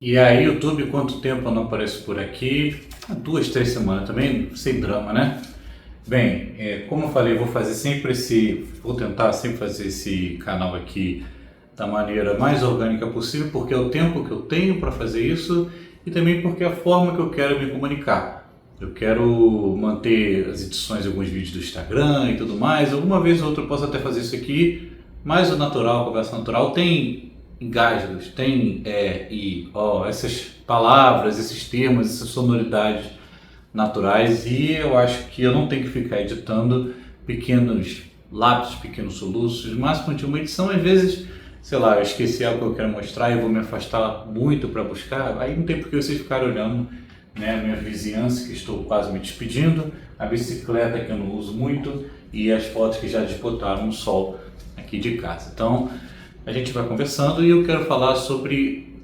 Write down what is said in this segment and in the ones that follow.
E aí, YouTube, quanto tempo eu não apareço por aqui? Há 2, 3 semanas também, sem drama, né? Bem, como eu falei, vou tentar sempre fazer esse canal aqui da maneira mais orgânica possível, porque é o tempo que eu tenho para fazer isso e também porque é a forma que eu quero me comunicar. Eu quero manter as edições de alguns vídeos do Instagram e tudo mais. Alguma vez ou outra eu posso até fazer isso aqui, mas o natural, a conversa natural, tem engasgos, tem essas palavras, esses termos, essas sonoridades naturais, e eu acho que eu não tenho que ficar editando pequenos lápis, pequenos soluços. O máximo de uma edição, às vezes, sei lá, eu esqueci algo que eu quero mostrar e eu vou me afastar muito para buscar, aí não tem por que vocês ficarem olhando, né, a minha vizinhança, que estou quase me despedindo, a bicicleta que eu não uso muito e as fotos que já desbotaram no sol aqui de casa. Então a gente vai conversando e eu quero falar sobre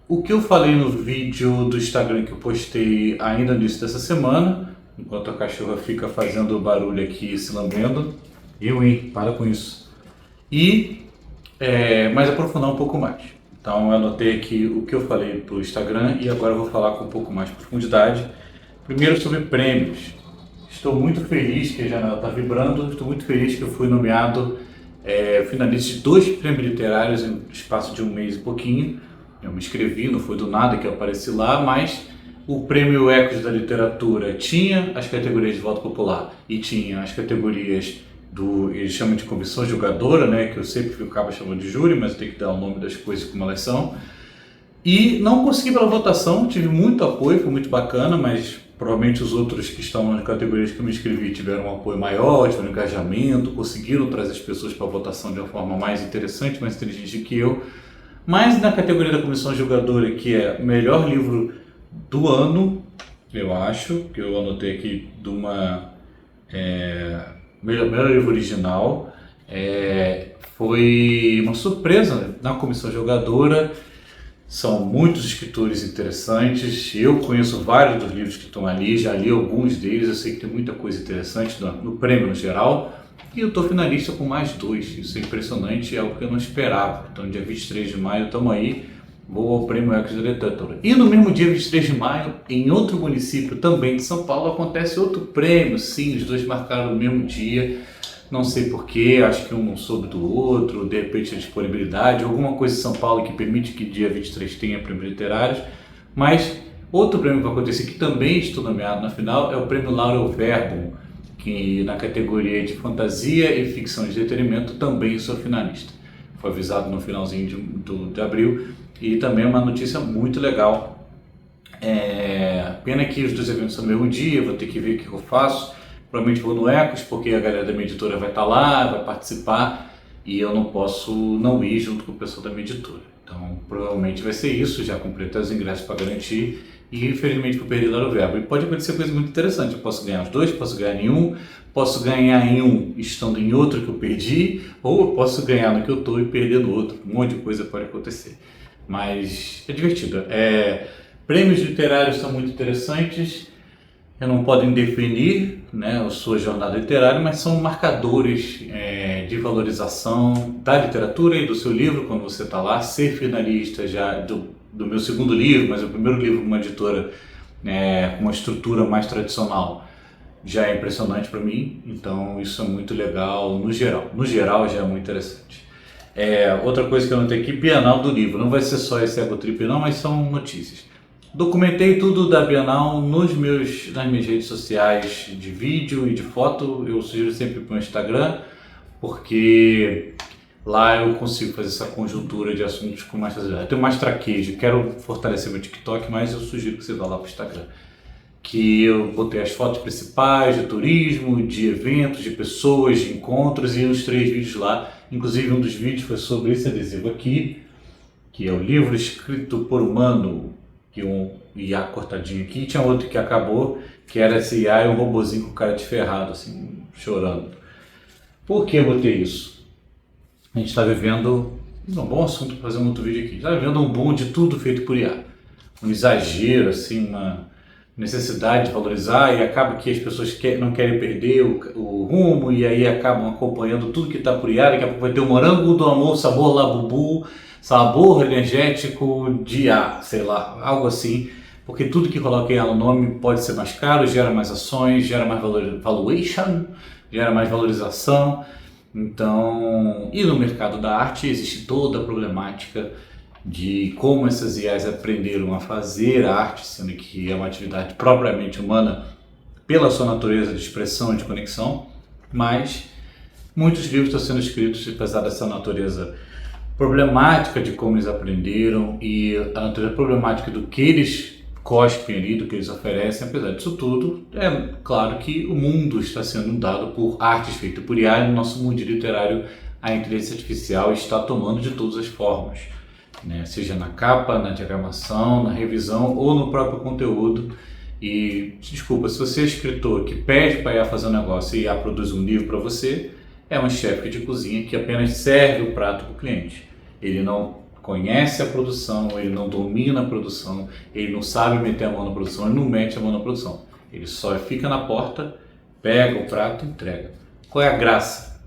o que eu falei no vídeo do Instagram que eu postei ainda no início dessa semana, enquanto a cachorra fica fazendo barulho aqui se lambendo. Para com isso. E mais aprofundar um pouco mais. Então eu anotei aqui o que eu falei para o Instagram e agora eu vou falar com um pouco mais de profundidade. Primeiro sobre prêmios. Estou muito feliz que a janela está vibrando, estou muito feliz que eu fui nomeado finalista de 2 prêmios literários em espaço de um mês e pouquinho. Eu me inscrevi, não foi do nada que eu apareci lá, mas o prêmio Ecos da Literatura tinha as categorias de voto popular e tinha as categorias eles chamam de comissão julgadora, né, que eu sempre ficava chamando de júri, mas eu tenho que dar o nome das coisas como elas são. E não consegui pela votação, tive muito apoio, foi muito bacana, mas provavelmente os outros que estão nas categorias que eu me inscrevi tiveram um apoio maior, tiveram um engajamento, conseguiram trazer as pessoas para a votação de uma forma mais interessante, mais inteligente que eu. Mas na categoria da comissão julgadora, que é melhor livro do ano, eu acho, que eu anotei aqui de uma melhor livro original, foi uma surpresa na comissão julgadora. São muitos escritores interessantes, eu conheço vários dos livros que estão ali, já li alguns deles, eu sei que tem muita coisa interessante no prêmio no geral, e eu estou finalista com mais 2, isso é impressionante, é algo que eu não esperava. Então dia 23 de maio estamos aí, vou ao prêmio Ecos da Literatura. E no mesmo dia 23 de maio, em outro município também de São Paulo, acontece outro prêmio, sim, os dois marcaram no mesmo dia. Não sei porquê, acho que um não soube do outro, de repente a disponibilidade, alguma coisa em São Paulo que permite que dia 23 tenha prêmios literários. Mas outro prêmio que vai acontecer, que também estou nomeado na final, é o prêmio Laurel Verbum, que na categoria de fantasia e ficção de entretenimento também sou finalista. Foi avisado no finalzinho de abril e também é uma notícia muito legal. Pena que os 2 eventos são no mesmo dia, vou ter que ver o que eu faço. Provavelmente vou no Ecos, porque a galera da minha editora vai estar lá, vai participar, e eu não posso não ir junto com o pessoal da minha editora. Então, provavelmente vai ser isso, já comprei até os ingressos para garantir, e infelizmente vou perder lá o verbo. E pode acontecer coisa muito interessante, eu posso ganhar os 2, posso ganhar nenhum, posso ganhar em um estando em outro que eu perdi, ou eu posso ganhar no que eu estou e perder no outro. Um monte de coisa pode acontecer. Mas é divertido. Prêmios literários são muito interessantes. Não podem definir, né, a sua jornada literária, mas são marcadores de valorização da literatura e do seu livro quando você está lá. Ser finalista já do meu segundo livro, mas o primeiro livro com uma editora com uma estrutura mais tradicional já é impressionante para mim, então isso é muito legal no geral. No geral já é muito interessante. Outra coisa que eu notei aqui, Bienal do Livro, não vai ser só esse Egotrip não, mas são notícias. Documentei tudo da Bienal nas minhas redes sociais de vídeo e de foto. Eu sugiro sempre para o Instagram, porque lá eu consigo fazer essa conjuntura de assuntos com mais facilidade. Eu tenho mais traquejo, quero fortalecer meu TikTok, mas eu sugiro que você vá lá para o Instagram. Que eu botei as fotos principais de turismo, de eventos, de pessoas, de encontros, e os 3 vídeos lá. Inclusive um dos vídeos foi sobre esse adesivo aqui, que é o livro escrito por humano, que um IA cortadinho aqui, e tinha outro que acabou, que era esse IA e um robozinho com cara de ferrado, assim, chorando. Por que eu botei isso? A gente está vivendo, um bom assunto para fazer um outro vídeo aqui, está vivendo um boom de tudo feito por IA. Um exagero, assim, uma necessidade de valorizar, e acaba que as pessoas não querem perder o rumo, e aí acabam acompanhando tudo que está por IA. Daqui a pouco vai ter o morango do amor, sabor Labubu, sabor energético de A, sei lá, algo assim, porque tudo que coloquei no nome pode ser mais caro, gera mais ações, gera mais valuation, gera mais valorização. Então, e no mercado da arte existe toda a problemática de como essas IAs aprenderam a fazer arte, sendo que é uma atividade propriamente humana pela sua natureza de expressão e de conexão, mas muitos livros estão sendo escritos apesar dessa natureza problemática de como eles aprenderam e a natureza problemática do que eles cospem ali, do que eles oferecem. Apesar disso tudo, é claro que o mundo está sendo dado por artes feitas por IA e no nosso mundo literário a inteligência artificial está tomando de todas as formas, né? Seja na capa, na diagramação, na revisão ou no próprio conteúdo. E desculpa, se você é escritor que pede para a IA fazer um negócio e a IA produz um livro para você, é um chefe de cozinha que apenas serve o prato para o cliente. Ele não conhece a produção, ele não domina a produção, ele não sabe meter a mão na produção, ele não mete a mão na produção. Ele só fica na porta, pega o prato e entrega. Qual é a graça?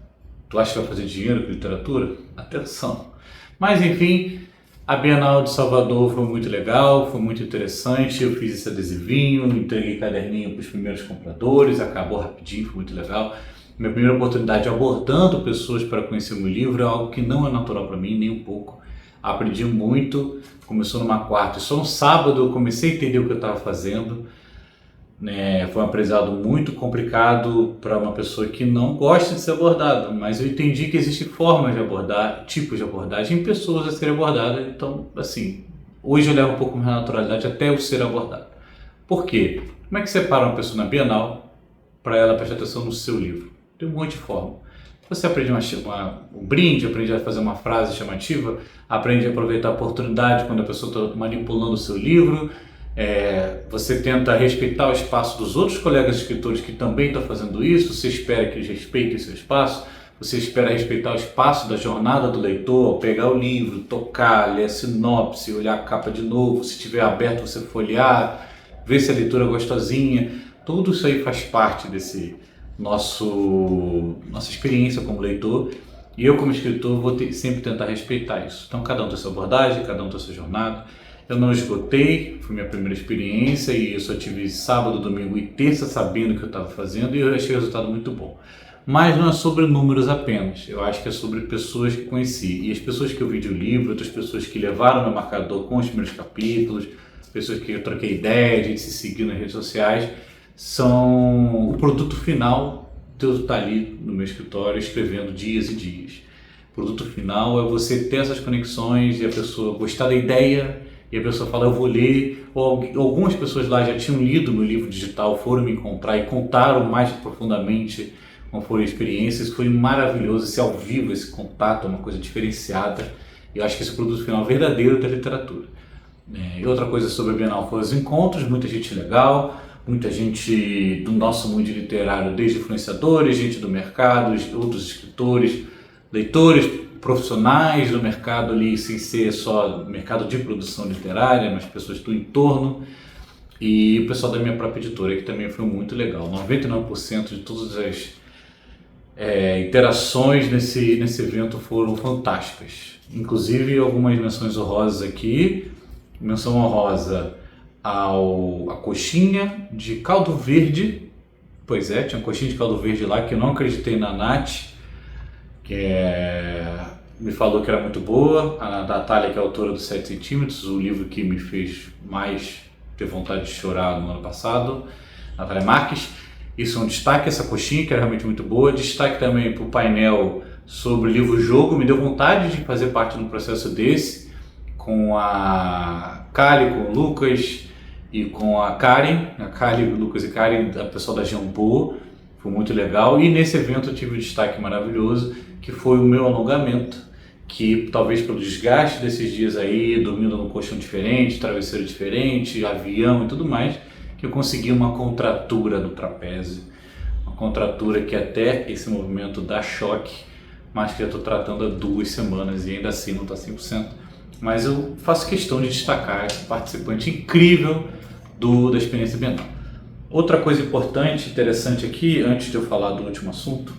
Tu acha que vai fazer dinheiro com literatura? Atenção! Mas enfim, a Bienal de Salvador foi muito legal, foi muito interessante. Eu fiz esse adesivinho, entreguei caderninho para os primeiros compradores, acabou rapidinho, foi muito legal. Minha primeira oportunidade abordando pessoas para conhecer o meu livro é algo que não é natural para mim, nem um pouco. Aprendi muito, começou numa quarta e só um sábado eu comecei a entender o que eu estava fazendo. Foi um aprendizado muito complicado para uma pessoa que não gosta de ser abordada, mas eu entendi que existem formas de abordar, tipos de abordagem, pessoas a serem abordadas. Então, assim, hoje eu levo um pouco mais de naturalidade até eu ser abordado. Por quê? Como é que separa uma pessoa na Bienal para ela prestar atenção no seu livro? Tem um monte de forma. Você aprende um brinde, aprende a fazer uma frase chamativa, aprende a aproveitar a oportunidade quando a pessoa está manipulando o seu livro. Você tenta respeitar o espaço dos outros colegas escritores que também estão fazendo isso. Você espera que eles respeitem seu espaço. Você espera respeitar o espaço da jornada do leitor, pegar o livro, tocar, ler a sinopse, olhar a capa de novo. Se estiver aberto, você folhear, ver se a leitura é gostosinha. Tudo isso aí faz parte desse nossa experiência como leitor, e eu como escritor vou sempre tentar respeitar isso. Então cada um tem sua abordagem, cada um tem sua jornada. Eu não esgotei, foi minha primeira experiência e eu só tive sábado, domingo e terça sabendo o que eu estava fazendo e eu achei o resultado muito bom. Mas não é sobre números apenas, eu acho que é sobre pessoas que conheci, e as pessoas que eu vi de um livro, outras pessoas que levaram meu marcador com os primeiros capítulos, pessoas que eu troquei ideia, a gente se seguiu nas redes sociais, são o produto final de eu estar ali no meu escritório escrevendo dias e dias. O produto final é você ter essas conexões e a pessoa gostar da ideia e a pessoa fala, eu vou ler, ou algumas pessoas lá já tinham lido meu livro digital, foram me encontrar e contaram mais profundamente como foi a experiência. Isso foi maravilhoso, esse ao vivo, esse contato é uma coisa diferenciada. Eu acho que esse é o produto final verdadeiro da literatura. E outra coisa sobre a Bienal foi os encontros, muita gente legal, muita gente do nosso mundo literário, desde influenciadores, gente do mercado, outros escritores, leitores, profissionais do mercado ali, sem ser só mercado de produção literária, mas pessoas do entorno, e o pessoal da minha própria editora, que também foi muito legal. 99% de todas as interações nesse evento foram fantásticas, inclusive algumas menções honrosas aqui. Menção honrosa a coxinha de caldo verde. Pois é, tinha coxinha de caldo verde lá que eu não acreditei na Nath, me falou que era muito boa. A Natália, que é a autora do 7 centímetros, o livro que me fez mais ter vontade de chorar no ano passado, Natália Marques. Isso é um destaque, essa coxinha que era realmente muito boa. Destaque também para o painel sobre o livro-jogo, me deu vontade de fazer parte de um processo desse, com a Kali, com o Lucas e com a Karen, o Lucas e Karen, a pessoal da Jambu, foi muito legal. E nesse evento eu tive um destaque maravilhoso, que foi o meu alongamento, que talvez pelo desgaste desses dias aí, dormindo num colchão diferente, travesseiro diferente, avião e tudo mais, que eu consegui uma contratura no trapézio, uma contratura que até esse movimento dá choque, mas que eu estou tratando há 2 semanas e ainda assim não está 100%. Mas eu faço questão de destacar esse participante incrível da experiência Bienal. Outra coisa importante, interessante aqui, antes de eu falar do último assunto,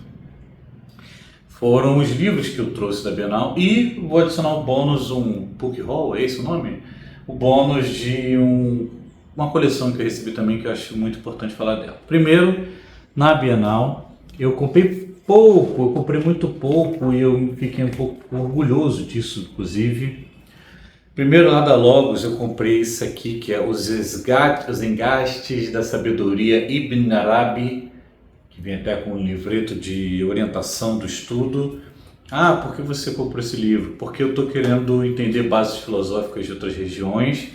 foram os livros que eu trouxe da Bienal e vou adicionar o bônus, um book haul, é esse o nome? O bônus de uma coleção que eu recebi também, que eu acho muito importante falar dela. Primeiro, na Bienal, eu comprei pouco, eu comprei muito pouco e eu fiquei um pouco orgulhoso disso, inclusive. Primeiro, lá da Logos, eu comprei isso aqui, que é os Engastes da Sabedoria Ibn Arabi, que vem até com um livreto de orientação do estudo. Ah, por que você comprou esse livro? Porque eu estou querendo entender bases filosóficas de outras regiões.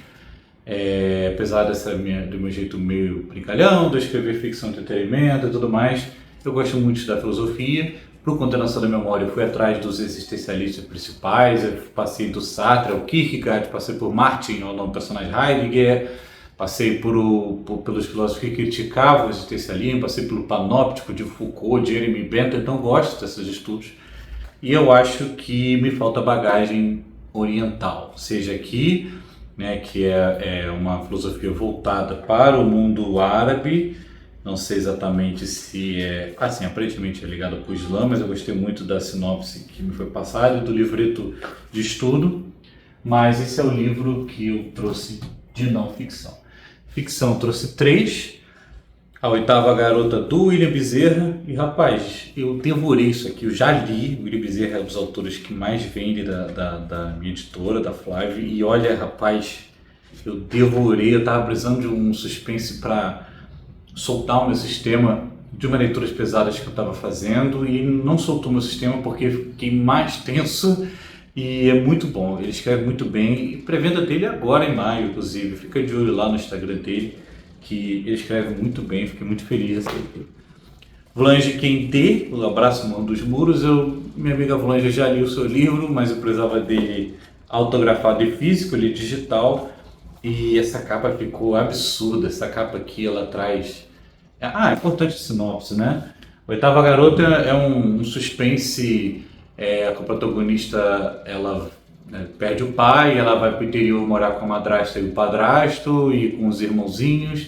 Apesar do meu jeito meio brincalhão, de escrever ficção de entretenimento e tudo mais, eu gosto muito da filosofia. Para o Condenação da Memória, eu fui atrás dos existencialistas principais, eu passei do Sartre ao Kierkegaard, passei por Martin, ao nome do personagem Heidegger, passei pelos filósofos que criticavam o existencialismo, passei pelo Panóptico de Foucault, Jeremy Bentham, então gosto desses estudos. E eu acho que me falta bagagem oriental, seja aqui, né, que é uma filosofia voltada para o mundo árabe. Não sei exatamente se assim, aparentemente é ligado com o Islã, mas eu gostei muito da sinopse que me foi passada e do livreto de estudo. Mas esse é o livro que eu trouxe de não ficção. Ficção eu trouxe 3, A Oitava Garota do William Bezerra. E rapaz, eu devorei isso aqui, eu já li. O William Bezerra é um dos autores que mais vende da minha editora, da Flávia. E olha, rapaz, eu devorei, eu estava precisando de um suspense para soltar o meu sistema de umas leituras pesadas que eu estava fazendo e não soltou meu sistema porque fiquei mais tenso e é muito bom, ele escreve muito bem e pré-venda dele agora em maio, inclusive, fica de olho lá no Instagram dele que ele escreve muito bem, fiquei muito feliz. Vlange Quente, o Abraço Mão dos Muros, minha amiga Vlange, já li o seu livro, mas eu precisava dele autografado e físico, ele é digital. E essa capa ficou absurda, essa capa aqui ela traz... é importante a sinopse, né? Oitava Garota é um suspense, a protagonista ela perde o pai, ela vai para o interior morar com a madrasta e o padrasto e com os irmãozinhos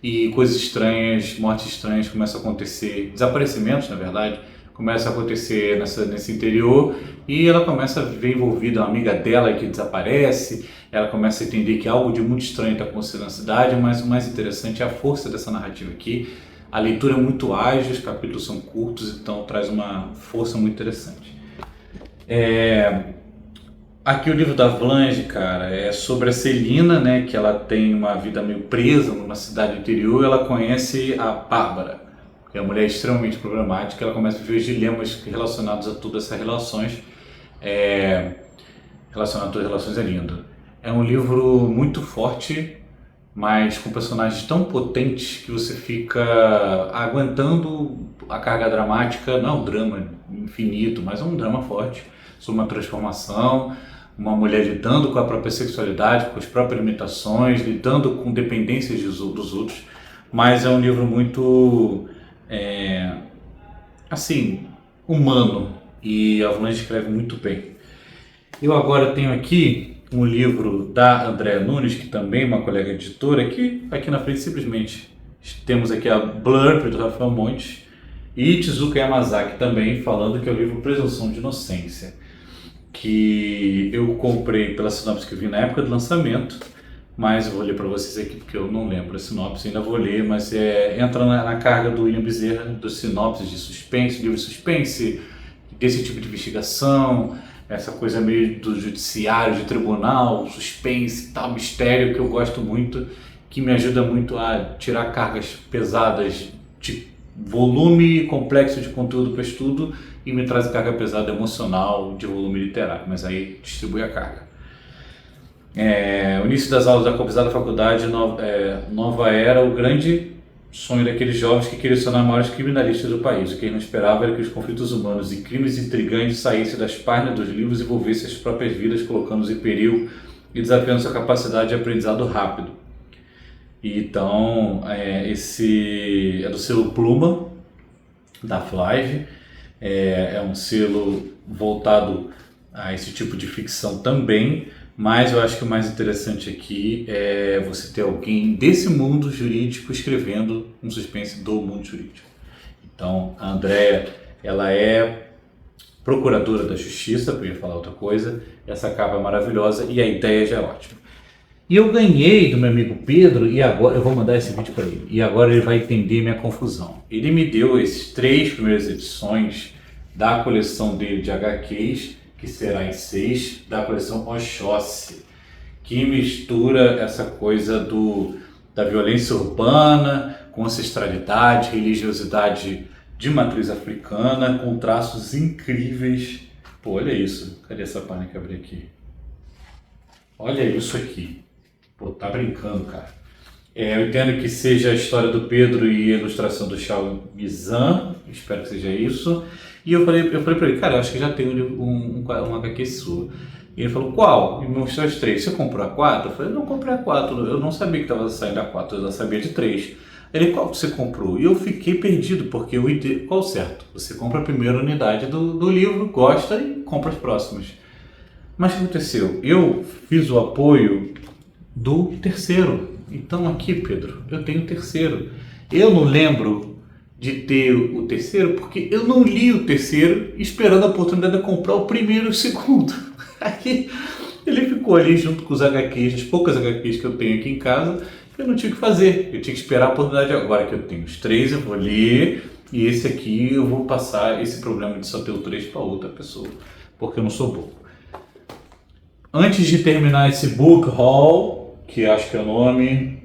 e coisas estranhas, mortes estranhas começam a acontecer, desaparecimentos na verdade, começam a acontecer nesse interior e ela começa a ver envolvida uma amiga dela que desaparece, ela começa a entender que algo de muito estranho está acontecendo na cidade, mas o mais interessante é a força dessa narrativa aqui. A leitura é muito ágil, os capítulos são curtos, então traz uma força muito interessante. Aqui o livro da Vlange, cara, é sobre a Celina, né, que ela tem uma vida meio presa numa cidade interior, e ela conhece a Bárbara, que é uma mulher extremamente problemática, ela começa a ver os dilemas relacionados a todas essas relações, relacionadas a todas as relações é lindo. É um livro muito forte, mas com personagens tão potentes que você fica aguentando a carga dramática. Não é um drama infinito, mas é um drama forte sobre uma transformação, uma mulher lidando com a própria sexualidade, com as próprias limitações, lidando com dependências dos outros. Mas é um livro muito, assim, humano, e a Vlange escreve muito bem. Eu agora tenho aqui um livro da Andréa Nunes, que também é uma colega editora, que aqui na frente simplesmente temos aqui a Blurb do Rafael Montes e Tezuka Yamazaki também, falando que é o livro Presunção de Inocência, que eu comprei pela sinopse que eu vi na época do lançamento, mas eu vou ler para vocês aqui porque eu não lembro a sinopse, ainda vou ler, mas entra na carga do William Bezerra, dos sinopses de suspense, livro de suspense, desse tipo de investigação, essa coisa meio do judiciário, de tribunal, suspense e tal, mistério que eu gosto muito, que me ajuda muito a tirar cargas pesadas de volume complexo de conteúdo para estudo e me traz carga pesada emocional de volume literário, mas aí distribui a carga. O início das aulas da cobiçada faculdade, Nova Era, o grande sonho daqueles jovens que queriam ser os maiores criminalistas do país. O que eles não esperavam era que os conflitos humanos e crimes intrigantes saíssem das páginas dos livros e envolvessem as próprias vidas, colocando-os em perigo e desafiando sua capacidade de aprendizado rápido. Então, esse é do selo Pluma, da Flávia. É um selo voltado a esse tipo de ficção também, mas eu acho que o mais interessante aqui é você ter alguém desse mundo jurídico escrevendo um suspense do mundo jurídico. Então, a Andréa, ela é Procuradora da Justiça, eu ia falar outra coisa. Essa capa é maravilhosa e a ideia já é ótima. E eu ganhei do meu amigo Pedro, e agora eu vou mandar esse vídeo para ele, e agora ele vai entender minha confusão. Ele me deu esses 3 primeiras edições da coleção dele de HQs, que será em 6, da coleção Oxóssi, que mistura essa coisa da violência urbana com ancestralidade, religiosidade de matriz africana, com traços incríveis. Pô, olha isso. Cadê essa página que eu abri aqui? Olha isso aqui. Pô, tá brincando, cara. Eu entendo que seja a história do Pedro e a ilustração do Charles Mizan, espero que seja isso. E eu falei pra ele, cara, eu acho que já tem um HQ sua. E ele falou, qual? E me mostrou as 3. Você comprou a 4? Eu falei, não comprei a 4, eu não sabia que estava saindo a 4, eu já sabia de 3. Ele, qual que você comprou? E eu fiquei perdido, porque qual o certo? Você compra a primeira unidade do livro, gosta e compra as próximas. Mas o que aconteceu? Eu fiz o apoio do terceiro. Então aqui, Pedro, eu tenho o terceiro. Eu não lembro de ter o terceiro porque eu não li o terceiro esperando a oportunidade de comprar o primeiro e o segundo. Aí ele ficou ali junto com os HQs, as poucas HQs que eu tenho aqui em casa, eu não tinha o que fazer. Eu tinha que esperar a oportunidade. Agora que eu tenho os 3, eu vou ler, e esse aqui eu vou passar esse problema de só ter o 3 para outra pessoa, porque eu não sou bobo. Antes de terminar esse book haul, que acho que é o nome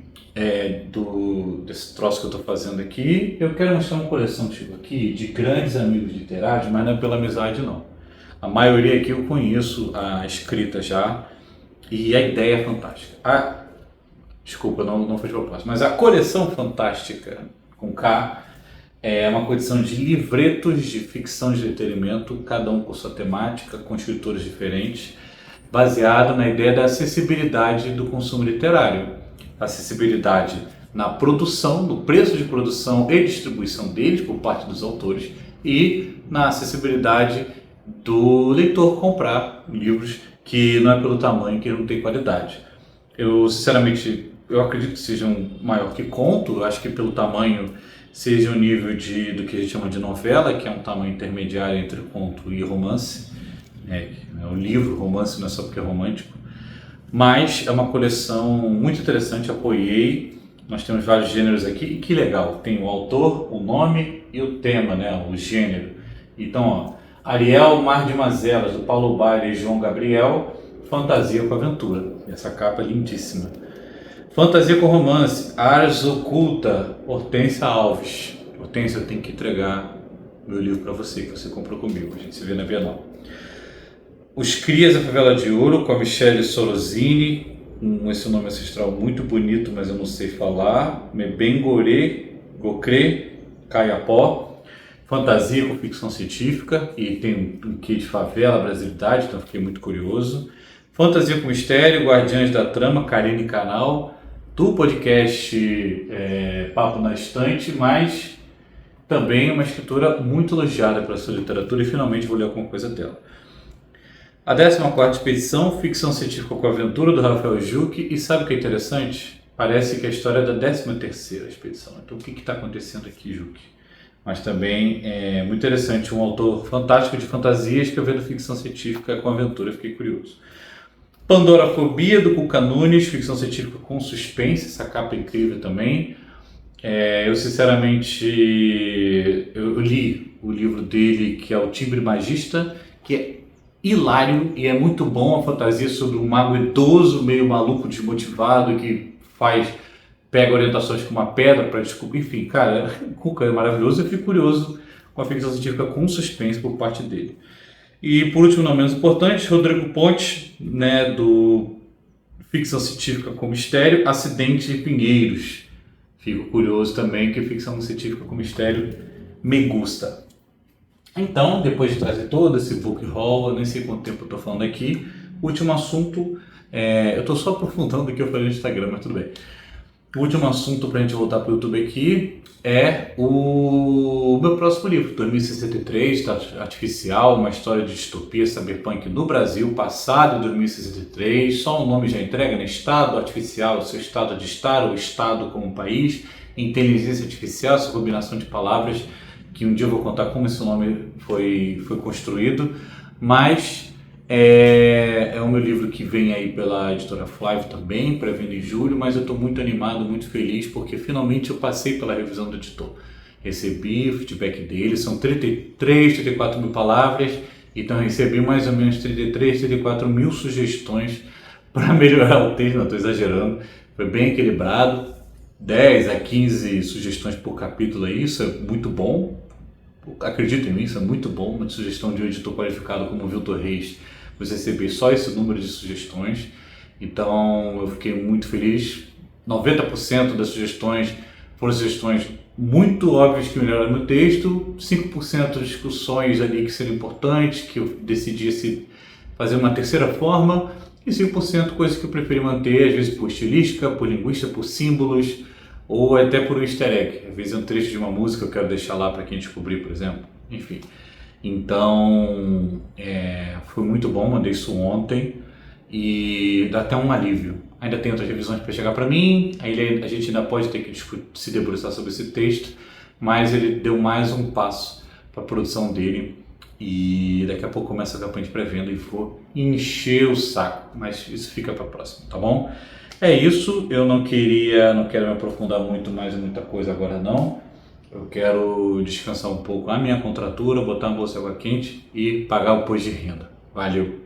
desse troço que eu estou fazendo aqui, eu quero mostrar uma coleção tipo aqui de grandes amigos literários, mas não é pela amizade não. A maioria aqui eu conheço a escrita já, e a ideia é fantástica. Desculpa, não foi de propósito, mas a coleção fantástica com K é uma coleção de livretos de ficção de entretenimento, cada um com sua temática, com escritores diferentes, baseado na ideia da acessibilidade do consumo literário. Acessibilidade na produção, no preço de produção e distribuição deles por parte dos autores, e na acessibilidade do leitor comprar livros que não é pelo tamanho, que não tem qualidade. Eu, sinceramente, eu acredito que sejam maior que conto, eu acho que pelo tamanho seja o nível do que a gente chama de novela, que é um tamanho intermediário entre conto e romance. O livro, romance, não é só porque é romântico. Mas é uma coleção muito interessante, apoiei. Nós temos vários gêneros aqui, e que legal, tem o autor, o nome e o tema, o gênero. Então, Ariel, Mar de Mazelas, do Paulo Baier e João Gabriel, Fantasia com Aventura. Essa capa é lindíssima. Fantasia com Romance, Ars Oculta, Hortência Alves. Hortência, eu tenho que entregar meu livro para você, que você comprou comigo, a gente se vê na Bienal. Os Crias da Favela de Ouro, com a Michele Sorosini, com esse nome ancestral muito bonito, mas eu não sei falar. Mebengore, Gokre, Caiapó. Fantasia com ficção científica, e tem um quê de favela, brasilidade, então fiquei muito curioso. Fantasia com mistério, Guardiães da Trama, Karine Canal, do podcast Papo na Estante, mas também uma escritora muito elogiada pela sua literatura, e finalmente vou ler alguma coisa dela. A 14ª expedição, ficção científica com aventura, do Rafael Juque. E sabe o que é interessante? Parece que é a história da 13ª expedição. Então o que está acontecendo aqui, Juque? Mas também é muito interessante, um autor fantástico de fantasia escrevendo ficção científica com aventura, fiquei curioso. Pandorafobia, do Cuca Nunes, ficção científica com suspense, essa capa é incrível também. Eu sinceramente, eu li o livro dele, que é o Timbre Magista, que é hilário e é muito bom, a fantasia sobre um mago idoso, meio maluco, desmotivado, que pega orientações com uma pedra para descobrir, enfim, cara, o Cuca é maravilhoso. Eu fico curioso com a ficção científica com suspense por parte dele. E por último, não menos importante, Rodrigo Pontes, do ficção científica com mistério, Acidente de Pinheiros. Fico curioso também, que ficção científica com mistério me gusta. Então, depois de trazer todo esse book haul, eu nem sei quanto tempo eu estou falando aqui, último assunto, eu estou só aprofundando o que eu falei no Instagram, mas tudo bem. O último assunto para a gente voltar para o YouTube aqui é o meu próximo livro, 2063, Estado Artificial, uma história de distopia cyberpunk no Brasil, passado em 2063, só o nome já entrega, Estado Artificial, o seu estado de estar, o Estado como país, inteligência artificial, essa combinação de palavras que um dia eu vou contar como esse nome foi construído, mas é o meu livro que vem aí pela editora Flávio também, para venda em julho, mas eu estou muito animado, muito feliz, porque finalmente eu passei pela revisão do editor. Recebi o feedback dele, são 33, 34 mil palavras, então recebi mais ou menos 33, 34 mil sugestões para melhorar o texto, não estou exagerando, foi bem equilibrado, 10 a 15 sugestões por capítulo aí, isso é muito bom, acredito em mim, isso é muito bom, uma sugestão de um editor qualificado como o Viltor Reis, você receber só esse número de sugestões, então eu fiquei muito feliz, 90% das sugestões foram sugestões muito óbvias que melhoraram meu texto, 5% discussões ali que seriam importantes, que eu decidi se fazer uma terceira forma, e 5% coisas que eu preferi manter, às vezes por estilística, por linguística, por símbolos, ou até por um easter egg. Às vezes é um trecho de uma música que eu quero deixar lá para quem descobrir, por exemplo. Enfim. Então, foi muito bom, mandei isso ontem e dá até um alívio. Ainda tem outras revisões para chegar para mim, aí a gente ainda pode ter que se debruçar sobre esse texto, mas ele deu mais um passo para a produção dele e daqui a pouco começa a campanha de pré-venda e vou encher o saco, mas isso fica para a próxima, tá bom? É isso, eu não quero me aprofundar muito mais em muita coisa agora não. Eu quero descansar um pouco a minha contratura, botar uma bolsa de água quente e pagar o imposto de renda. Valeu!